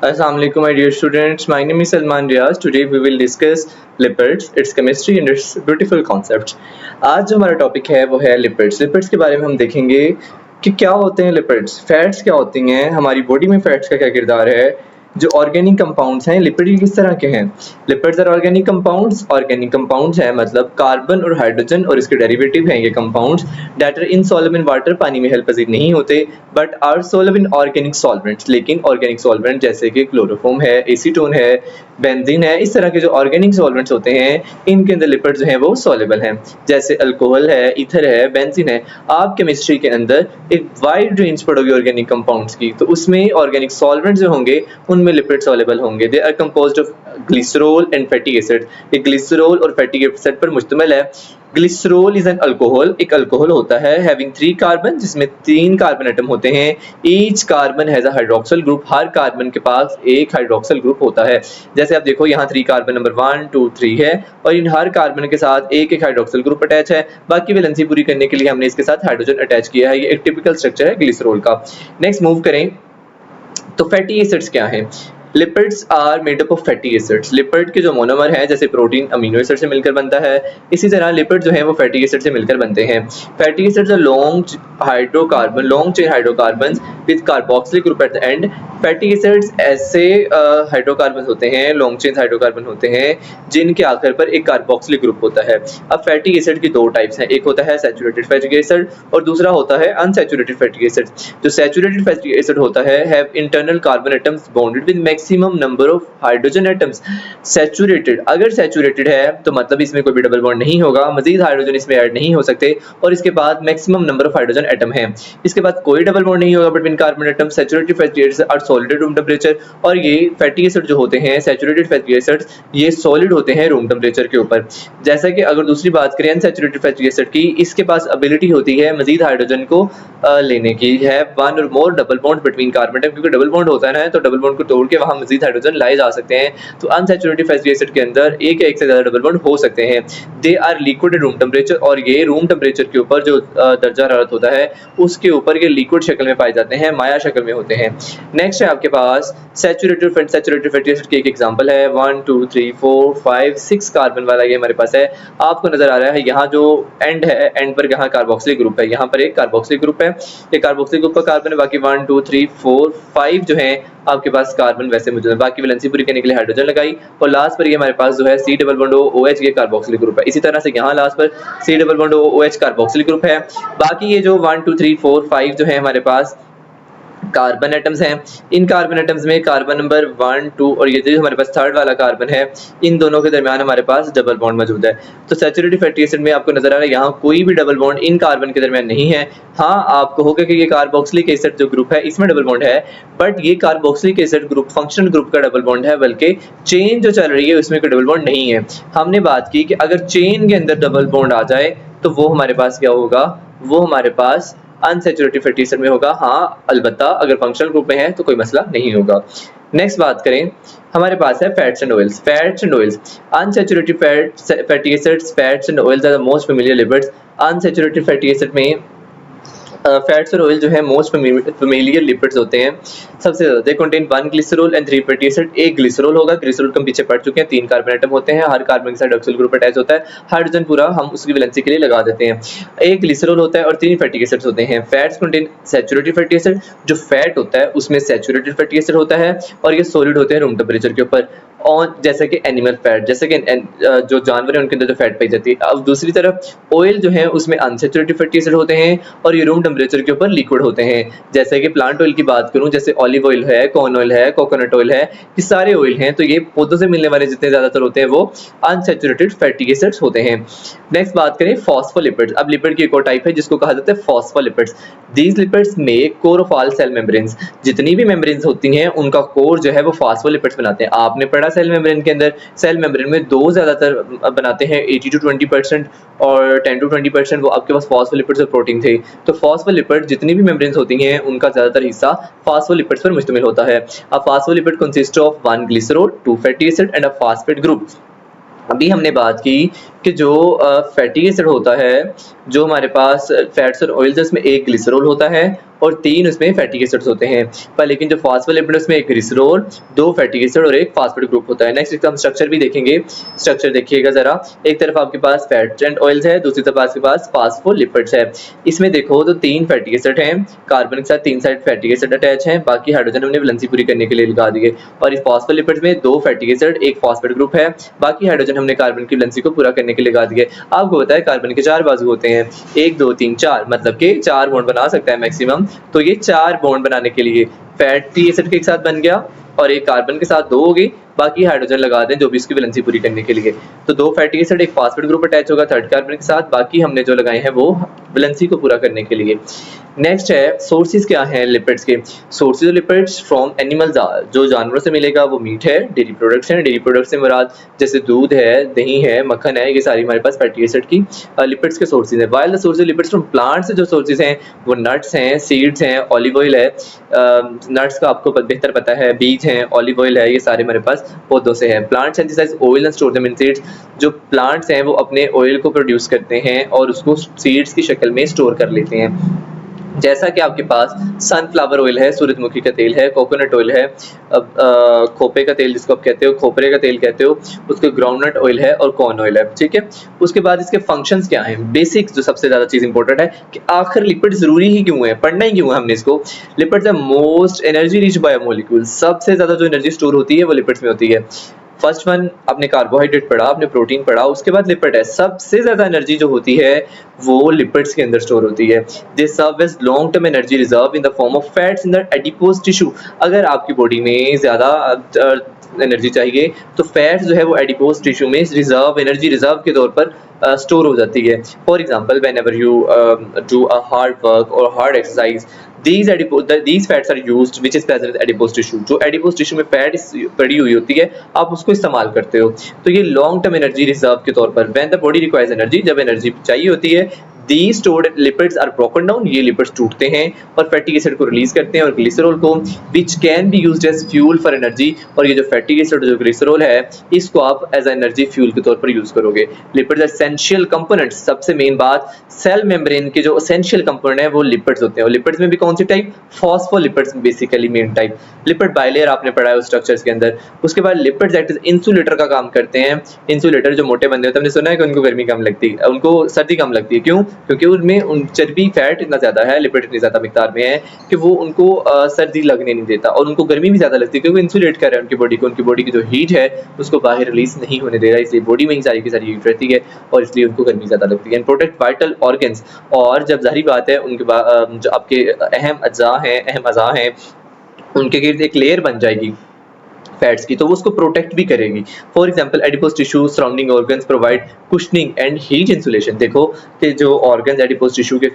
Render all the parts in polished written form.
Assalamualaikum, my dear students. My name is Salman Riaz. Today we will discuss lipids, its chemistry and its beautiful concepts. आज जो हमारा topic है वो है lipids. Lipids के बारे में हम देखेंगे कि क्या होते हैं लिपिड्स, फैट्स क्या होती हैं, हमारी बॉडी में फैट्स का क्या किरदार है, जो ऑर्गेनिक कंपाउंड्स हैं लिपिड किस तरह के हैं। लिपिड्स आर ऑर्गेनिक कंपाउंड्स हैं मतलब कार्बन और हाइड्रोजन और इसके डेरिवेटिव हैं ये compounds that are insoluble in water, पानी में हल पजीर नहीं होते, but are soluble in organic solvents. लेकिन ऑर्गेनिक सॉल्वेंट जैसे कि क्लोरोफॉर्म है, एसीटोन है, बेंजीन है, इस तरह के जो ऑर्गेनिक सॉल्वेंट्स होते हैं इनके अंदर लिपिड्स जो हैं वो सॉल्युबल हैं, जैसे अल्कोहल है, ईथर है, बेंजीन है। आप केमिस्ट्री के अंदर एक वाइड रेंज पढ़ोगे ऑर्गेनिक कंपाउंड्स की, तो उसमें ऑर्गेनिक सॉल्वेंट्स जो होंगे उनमें लिपिड सॉल्युबल होंगे। They are composed of glycerol and fatty acid. ये ग्लिसरॉल और फैटी एसिड पर मुश्तमिल है। ग्लिसरॉल इज एन अल्कोहल, एक अल्कोहल होता है हैविंग 3 कार्बन, जिसमें 3 कार्बन एटम होते हैं। Each carbon has a hydroxyl group, her carbon के पास एक हाइड्रोक्सिल ग्रुप होता है। जैसे आप देखो यहाँ 3 कार्बन नंबर 1 2 3 है और इन हर कार्बन के साथ एक एक हाइड्रोक्सिल ग्रुप अटैच है। बाकी वैलेंसी पूरी करने के लिए हमने इसके साथ हाइड्रोजन अटैच किया है। ये एक टिपिकल स्ट्रक्चर है ग्लिसरॉल का। नेक्स्ट मूव करें तो फैटी एसिड्स क्या हैं। Lipids are made up of fatty acids. Lipid के जो मोनोमर हैं जैसे प्रोटीन अमीनो एसिड से मिलकर बनता है, इसी तरह लिपिड जो है वो फैटी एसिड से मिलकर बनते हैं। Fatty acids are long chain hydrocarbons with carboxylic group at the end. Fatty acids ऐसे हाइड्रोकार्बन होते हैं, लॉन्ग चेन हाइड्रोकार्बन होते हैं जिनके आखिर पर एक कार्बोक्सिलिक ग्रुप होता है। अब फैटी एसिड की 2 टाइप्स हैं, एक होता है सैचुरेटेड फैटी एसिड और दूसरा होता है अनसैचुरेटेड फैटी एसिड। जो सैचुरेटेड फैटी एसिड होता है have internal carbon atoms bonded with maximum number of hydrogen atoms. Saturated, अगर सैचुरेटेड है तो मतलब इसमें कोई भी डबल बॉन्ड नहीं होगा, मजीद हाइड्रोजन इसमें ऐड नहीं हो सकते और इसके बाद maximum number of hydrogen atom है। इसके बाद कोई डबल बॉन्ड नहीं होगा between carbon atom. Saturated fatty acids are solid room temperature, और ये फैटी एसिड जो होते हैं सैचुरेटेड फैटी एसिड्स ये सॉलिड होते हैं रूम टेम्परेचर के ऊपर। जैसा कि अगर दूसरी बात करें अनसैचुरेटेड फैटी एसिड की, इसके पास एबिलिटी होती है मजीद हाइड्रोजन को लेने की, है 1 और more double bond between carbon atom, क्योंकि डबल बॉन्ड होता है ना तो डबल बॉन्ड को तोड़ के वहां मजीद हाइड्रोजन लाए जा सकते हैं। तो अनसैचुरेटेड फैटी एसिड के अंदर एक या एक से ज्यादा डबल बॉन्ड हो सकते हैं। They are liquid room temperature, और ये रूम टेम्परेचर के ऊपर जो दर्जा हरारत होता है उसके ऊपर ये लिक्विड शक्ल में पाए जाते हैं, माया शक्ल में होते हैं। नेक्स्ट है आपके पास सैचुरेटेड फैटी एसिड की एक एग्जांपल है 1 2 3 4 5 6 कार्बन वाला, ये हमारे पास है। आपको नजर आ रहा है यहाँ जो एंड है, एंड पर यहाँ कार्बोक्सिलिक ग्रुप है, यहाँ पर एक कार्बोक्सिलिक ग्रुप है, ये कार्बोक्सिलिक ग्रुप का कार्बन है। बाकी 1 2 3 4 5 जो है आपके पास कार्बन वैसे मौजूद है। बाकी वैलेंसी पूरी करने के लिए हाइड्रोजन लगाई और लास्ट पर ये हमारे पास जो है C डबल बॉन्ड OH ये कार्बोक्सिलिक ग्रुप है। इसी तरह से यहाँ लास्ट पर C double bond OH carboxylic group है। बाकी ये जो 1 2 3 4 5 जो है हमारे पास कार्बन एटम्स हैं। इन कार्बन एटम्स में कार्बन नंबर 1 2 और ये जो हमारे पास थर्ड वाला कार्बन है, इन दोनों के दरमियान हमारे पास डबल बॉन्ड मौजूद है। तो सैचुरेटेड फैटी एसिड में आपको नजर आ रहा है यहाँ कोई भी डबल बॉन्ड इन कार्बन के दरमियान नहीं है। हाँ, आप कहोगे कि ये कार्बोक्सिलिक एसिड जो ग्रुप है इसमें डबल बॉन्ड है, बट ये carboxylic acid group functional group का डबल बॉन्ड है, बल्कि चेन जो चल रही है उसमें कोई डबल बॉन्ड नहीं है। हमने बात की कि अगर चेन के अंदर डबल बॉन्ड आ जाए तो वो हमारे पास क्या होगा, वो हमारे पास अनसैचुरेटेड फैटी एसिड में होगा। हाँ, अलबत्ता अगर फंक्शनल ग्रुप में है तो कोई मसला नहीं होगा। नेक्स्ट बात करें, हमारे पास है fats and oils. Fats and oils, unsaturated fatty acids, fats and oils are the most familiar lipids. Unsaturated fatty acid में फैट्स और ऑयल जो है मोस्ट फेमिलियर लिपिड्स होते हैं सबसे ज्यादा। They contain 1 glycerol and 3 fatty acid. एक glycerol होगा, ग्लिसरॉल को हम पीछे पढ़ चुके हैं, 3 कार्बन एटम होते हैं, हर कार्बन के साथ हाइड्रोक्सिल ग्रुप अटैच होता है, हाइड्रोजन पूरा हम उसकी वैलेंसी के लिए लगा देते हैं। एक ग्लिसरॉल होता है और 3 फैटी एसिड्स होते हैं। Fats contain saturated fatty acid, जो फैट होता है उसमें सैचुरेटेड फैटी एसिड होता है और ये सॉलिड होते हैं रूम टेम्परेचर के ऊपर। और जैसे कि एनिमल फैट, जैसे कि जो जानवर है उनके अंदर जो फैट पाई जाती है। अब दूसरी तरफ ऑयल जो है उसमें अनसैचुरेटेड फैटी एसिड होते हैं और ये रूम टेम्परेचर के ऊपर लिक्विड होते हैं। जैसे कि प्लांट ऑयल की बात करूं, जैसे ऑलिव ऑयल है, कॉर्न ऑयल है, कोकोनट ऑयल है, ये सारे ऑयल हैं, तो ये पौधों से मिलने वाले जितने ज्यादातर होते हैं वो अनसैचुरेटेड फैटी एसिड्स होते हैं। नेक्स्ट बात करें फॉस्फोलिपिड्स। अब लिपिड की एक और टाइप है जिसको कहा जाता है phospholipids. These lipids make core of all cell membranes. जितनी भी मेम्ब्रेन्स होती हैं उनका कोर जो है वो फॉस्फोलिपिड्स बनाते हैं। आपने पढ़ा सेल मेम्ब्रेन के अंदर, सेल मेम्ब्रेन में 2 ज्यादातर बनाते हैं, 80 to 20% और 10 to 20% वो आपके पास फॉस्फोलिपिड्स और प्रोटीन थे। तो फॉस्फोलिपिड जितनी भी मेम्ब्रेन्स होती हैं उनका ज्यादातर हिस्सा फॉस्फोलिपिड्स पर मुश्तमिल होता है। अब phospholipid consist of 1 glycerol, 2 fatty acid and a phosphate group. अभी हमने बात की कि जो फैटी एसिड होता है, जो हमारे पास फैट्स और ऑयल्स, इसमें एक ग्लिसरॉल होता है और 3 उसमें फैटी एसिड्स होते हैं। पर लेकिन जो फॉस्फोलिपिड उसमें एक ग्लिसरॉल, 2 फैटी एसिड और एक फास्फेट ग्रुप होता है। नेक्स्ट इसका हम स्ट्रक्चर भी देखेंगे। स्ट्रक्चर देखिएगा जरा, एक तरफ आपके पास फैट्स एंड ऑयल्स है, दूसरी तरफ आपके पास फास्फोलिपिड्स है। इसमें देखो तो 3 फैटी एसिड हैं, कार्बन के साथ 3 साइड फैटी एसिड अटैच हैं, बाकी हाइड्रोजन हमने वैलेंसी पूरी करने के लिए लगा दिए। और इस फॉस्फोलिपिड्स में 2 फैटी एसिड, एक फास्फेट ग्रुप है, बाकी हाइड्रोजन हमने कार्बन की वैलेंसी को पूरा करने के लिए लगा दिए। आपको पता है कार्बन के 4 बाजू होते हैं, 1 2 3 4, मतलब कि 4 बॉन्ड बना सकता है मैक्सिमम। तो ये 4 बॉन्ड बनाने के लिए फैटी एसिड के एक साथ बन गया और एक कार्बन के साथ 2 हो गई, बाकी हाइड्रोजन लगा दें जो भी इसकी वैलेंसी पूरी करने के लिए। तो 2 फैटी एसिड, एक फास्फेट ग्रुप अटैच होगा थर्ड कार्बन के साथ, बाकी हमने जो लगाए हैं वो वैलेंसी को पूरा करने के लिए। नेक्स्ट है सोर्सेज क्या हैं लिपिड्स के। Sources of lipids from animals are, जो जानवरों से मिलेगा वो मीट है, डेयरी प्रोडक्ट्स हैं, डेयरी प्रोडक्ट्स से मुराद जैसे दूध है, दही है, मक्खन है, ये सारी हमारे पास फैटी एसिड की लिपिड्स के सोर्सेज हैं। While the sources of lipids from plants से जो सोर्सेज हैं वो नट्स हैं, सीड्स हैं, ऑलिव ऑयल है, नट्स का आपको बेहतर पता है, बीज हैं, ऑलिव ऑयल है, ये सारे हमारे पास पौधों से हैं। Plants synthesise oil and store them in seeds, जो प्लांट्स हैं वो अपने ऑयल को प्रोड्यूस करते हैं और उसको सीड्स की शक्ल में स्टोर कर लेते हैं। जैसा कि आपके पास सनफ्लावर ऑयल है, सूरजमुखी का तेल है, कोकोनट ऑयल है, खोपे का तेल जिसको आप कहते हो, खोपरे का तेल कहते हो, उसके ग्राउंडनट ऑयल है और कॉर्न ऑयल है, ठीक है। उसके बाद इसके फंक्शंस क्या हैं, बेसिक जो सबसे ज्यादा चीज इंपॉर्टेंट है कि आखिर लिपिड जरूरी ही क्यों है, पढ़ना ही क्यों है हमने इसको। Lipids are most energy rich biomolecule, सबसे ज्यादा जो एनर्जी स्टोर होती है वो लिपिड्स में होती है। फर्स्ट वन आपने कार्बोहाइड्रेट पढ़ा, आपने प्रोटीन पढ़ा, उसके बाद लिपिड है। सबसे ज्यादा एनर्जी जो होती है वो लिपिड्स के अंदर स्टोर होती है। They serve as long term energy reserve in the form of fats in the adipose tissue. अगर आपकी बॉडी में ज्यादा एनर्जी चाहिए तो फैट्स जो है वो एडिपोज टिश्यू में रिजर्व, एनर्जी रिजर्व के तौर पर स्टोर हो जाती है। For example whenever you do a hard work or hard exercise, these fats are used which is present in adipose tissue। जो adipose tissue में फैट पड़ी हुई होती है आप उसको इस्तेमाल करते हो, तो ये लॉन्ग टर्म एनर्जी रिजर्व के तौर पर when the body requires energy, जब एनर्जी चाहिए होती है, these stored lipids are broken down, ये लिपिड्स टूटते हैं और फैटी एसिड को रिलीज करते हैं और ग्लिसरॉल को, which can be used as fuel for energy। और ये जो फैटी एसिड जो ग्लिसरॉल है इसको आप एज एनर्जी फ्यूल के तौर पर यूज करोगे। लिपिड्स एसेंशियल कंपोनेंट्स, सबसे मेन बात, सेल मेम्ब्रेन के जो एसेंशियल कंपोनेंट है वो लिपिड्स होते हैं। और लिपिड्स में भी कौन सी type, phospholipids basically main type. Lipid bilayer आपने पढ़ा है उस स्ट्रक्चर्स के अंदर। उसके बाद लिपिड्स एक्ट एज इंसुलेटर का काम करते हैं। इंसुलेटर जो मोटे बंदे होते हैं, हमने सुना है कि उनको गर्मी कम लगती है, उनको सर्दी कम लगती है, क्यों? क्योंकि उनमें उन चर्बी फैट इतना ज्यादा है, लिपिड इतनी ज्यादा मिकदार में है कि वो उनको सर्दी लगने नहीं देता और उनको गर्मी भी ज्यादा लगती है क्योंकि इंसुलेट कर रहा है उनकी बॉडी को, उनकी बॉडी की जो हीट है उसको बाहर रिलीज नहीं होने दे रहा है, इसलिए बॉडी में ही सारी की सारी हीट रहती है और इसलिए उनको गर्मी ज्यादा लगती है। एंड प्रोटेक्ट वाइटल ऑर्गन्स, और जब जाहिर बात है उनके जो आपके अहम अज़ा हैं उनके गिर्द एक लेयर बन जाएगी फैट्स की, तो वो उसको प्रोटेक्ट भी करेगी। For example adipose tissue surrounding organs provide cushioning and heat insulation. देखो कि जो ऑर्गन्स एडिपोज टिश्यू के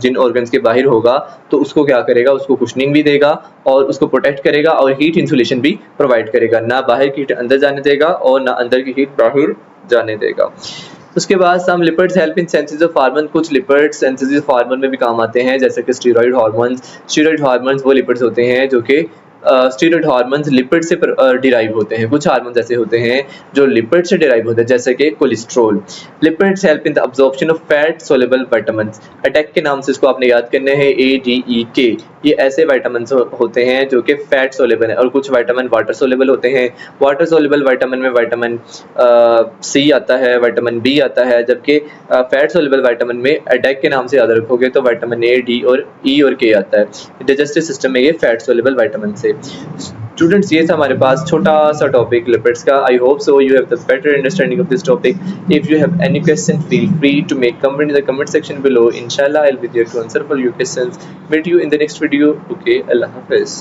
जिन ऑर्गन्स के बाहर होगा तो उसको क्या करेगा, उसको कुशनिंग भी देगा और उसको प्रोटेक्ट करेगा और हीट इंसुलेशन भी प्रोवाइड करेगा। ना बाहर की हीट अंदर जाने देगा और ना अंदर की हीट बाहर जाने देगा। उसके बाद some lipids help in synthesis of hormone, कुछ लिपिड्स सिंथेसिस ऑफ हार्मोन में भी काम आते हैं, जैसे कि स्टेरॉइड हार्मोन्स। स्टेरॉइड हार्मोन्स वो लिपिड्स होते हैं जो कि स्टेरॉइड हार्मोन्स लिपिड से डिराइव होते हैं। कुछ हार्मोन्स ऐसे होते हैं जो लिपिड से डिराइव होते हैं, जैसे कि cholesterol. Lipids help in the absorption of fat soluble vitamins. Attack के नाम से इसको आपने याद करने हैं, ADEK। ये ऐसे विटामिन्स होते हैं जो कि फैट सोल्युबल है और कुछ विटामिन वाटर सोल्युबल होते हैं। वाटर सोल्युबल विटामिन में विटामिन C आता है, विटामिन B आता है, जबकि फैट सोल्युबल विटामिन में अटैक के नाम से याद रखोगे तो विटामिन A, D और E और K आता है। डाइजेस्टिव सिस्टम में ये फैट सोल्युबल विटामिन से। स्टूडेंट्स ये था हमारे पास छोटा सा टॉपिक लिपिड्स का। I hope so you have the better understanding of this topic. If you have any question feel free to make comment in the comment section below. Inshallah I'll be there to answer for your questions. Meet you in the next video. Okay, Allah Hafiz.